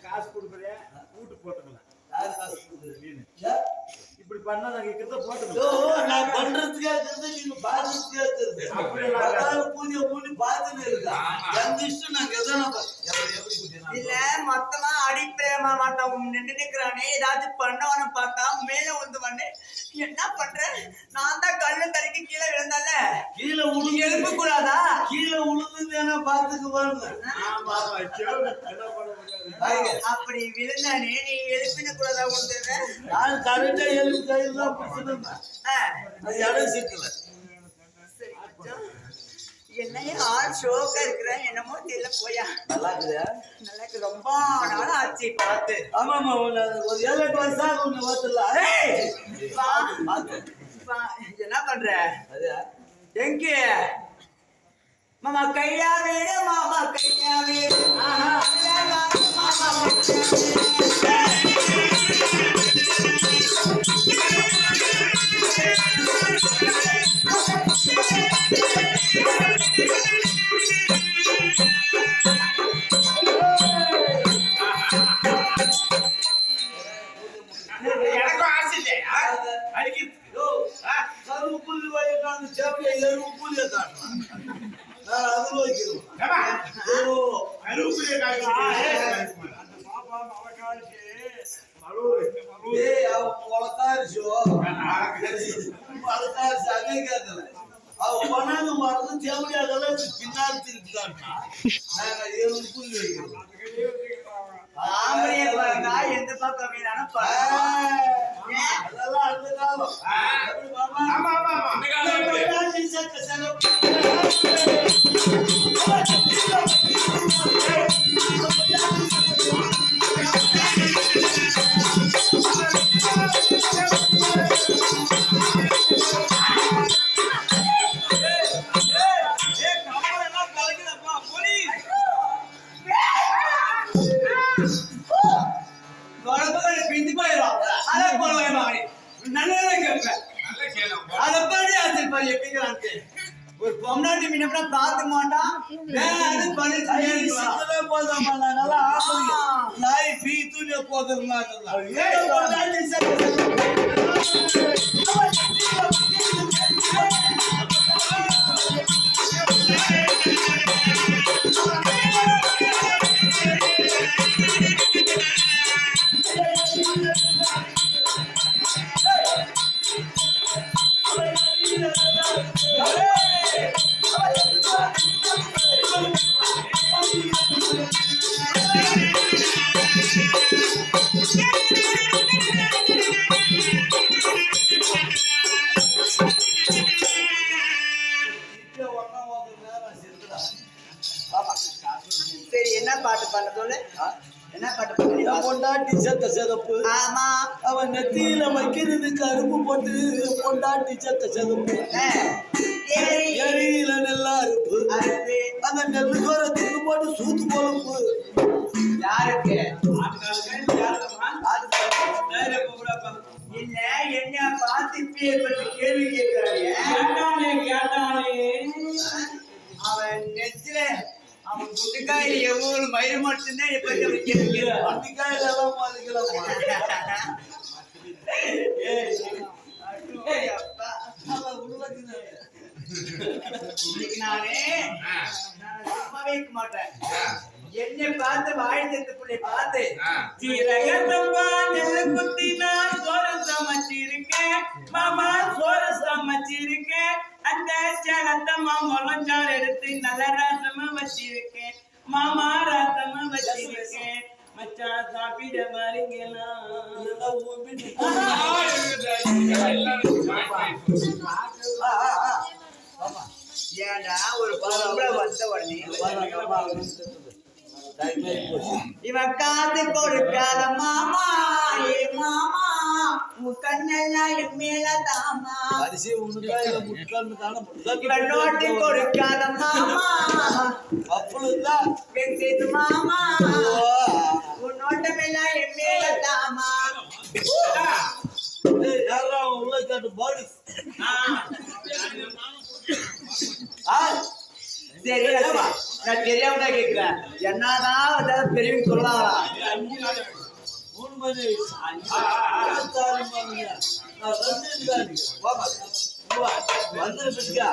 காசு கொடுக்குறேன் கூட்டு போட்டுக்கலாம் இப்படி பண்ணா நாங்க கிட்ட போட்டுக்கலாம் நான் பண்றதுக்கே நீங்க பாதிக்கிறதுக்கு அப்படி பூஜை பூஜை பார்த்துன்னு இருக்கா எந்த இஷ்டம் நாங்க எதனா இல்ல மொத்தமா அடிப்பேமா மாட்டோம் நின்று நிக்கிறானே ஏதாச்சும் பண்ணவன பார்த்தா மேல வந்து வந்து என்ன பண்ற நான் தான் கல்லு தரைக்கு கீழே விழுந்தால கீழே உழுந்து எழுப்ப கூடாதா கீழே உழுந்து என்ன பாத்துக்கு வாங்க அப்படி விழுந்தானே நீ எழுப்பின கூடாதா கொண்டு நான் கரெக்டா எழுப்பு கையில் தான் பிடிச்சிருந்தேன் அது இடம் சிக்கல என்னையே ஆள் ஷோக்கா இருக்கிறேன் என்னமோ தெரியல போயா நல்லா இருக்குதா நல்லா இருக்கு ரொம்ப நாள் ஆச்சு பார்த்து ஆமா ஆமா ஒரு 7 வருஷம் ஆகும் ஒண்ணு வரல என்ன பண்ற அது எங்க மாமா கையா வீடு மாமா கையா வீடு மாமா எனக்கும் ஆசை இல்லையா அடிக்க கருவு புள்ளி வாங்க சேப்பையை எருவு புள்ளிய காட்டலாம் நான் அது வைக்கிறோம் பின்னால் திருப்பி புள்ளி வைக்கிறோம் எந்த பக்கம் அதெல்லாம் அந்த காலம் பிஞ்சு போயிடும் அதை போடுவேன் நல்லதே கேட்பேன் அதை பண்ணி ஆசை எப்படிங்கிறான் ஒரு பொம்னாட்டி மீனப்பா பார்த்து மாட்டான் அது பண்ணி போதாமா நல்லா நாய் பீ தூய போதுமாட்டா சரி என்ன பாட்டு பண்ண சொல்லு என்ன பாட்டு பண்ண பொண்டாட்டி செத்த செதப்பு ஆமா அவன் நெத்தியில வைக்கிறது கரும்பு போட்டு பொண்டாட்டி செத்த செதப்பு எரியில நெல்லா இருப்பு அந்த நெல்லு கோரத்துக்கு போட்டு சூத்து பொழப்பு யாருக்கு இல்ல என்ன பார்த்து இப்படி கேள்வி கேட்கிறாங்க அவன் நெத்தில அவன் குட்டிக்காயில எவ்வளவு மயிறு மட்டும்தான் எப்படி கேள்வி வண்டிக்காயில எல்லாம் பாதிக்கலாம் நானே சும்மாவே இருக்க மாட்டேன் என்னை பார்த்து வாழ்த்து பிள்ளை பார்த்து சீரகத்தம்பா நெல்லு குத்தி நான் சோறு சமைச்சிருக்கேன் மாமா சோறு சமைச்சிருக்கேன் அந்த சேலத்தம்மா முளஞ்சாறு எடுத்து நல்ல ரசமா வச்சிருக்கேன் மாமா ரசமா வச்சிருக்கேன் மச்சான் சாப்பிட வரீங்களா ஏண்டா ஒரு பொம்பளை வந்த உடனே இவன் காது கொடுக்காத மாமா ஏ மாமா உன் கண்ணெல்லாம் என் மேல தாமா இவன் நோட்டு கொடுக்காத மாமா அப்பொழுதுதான் வெங்கடேஷ் மாமா உன் நோட்டமெல்லாம் என் மேல தாமா யாரும் உள்ள காட்டு பாடி சரி நான் தெரியாம தான் கேட்கிறேன் என்னதான் ஏதாவது பெரியவங்க சொல்லலாம் 3 மணி 26 மணி நான் வந்துருக்கா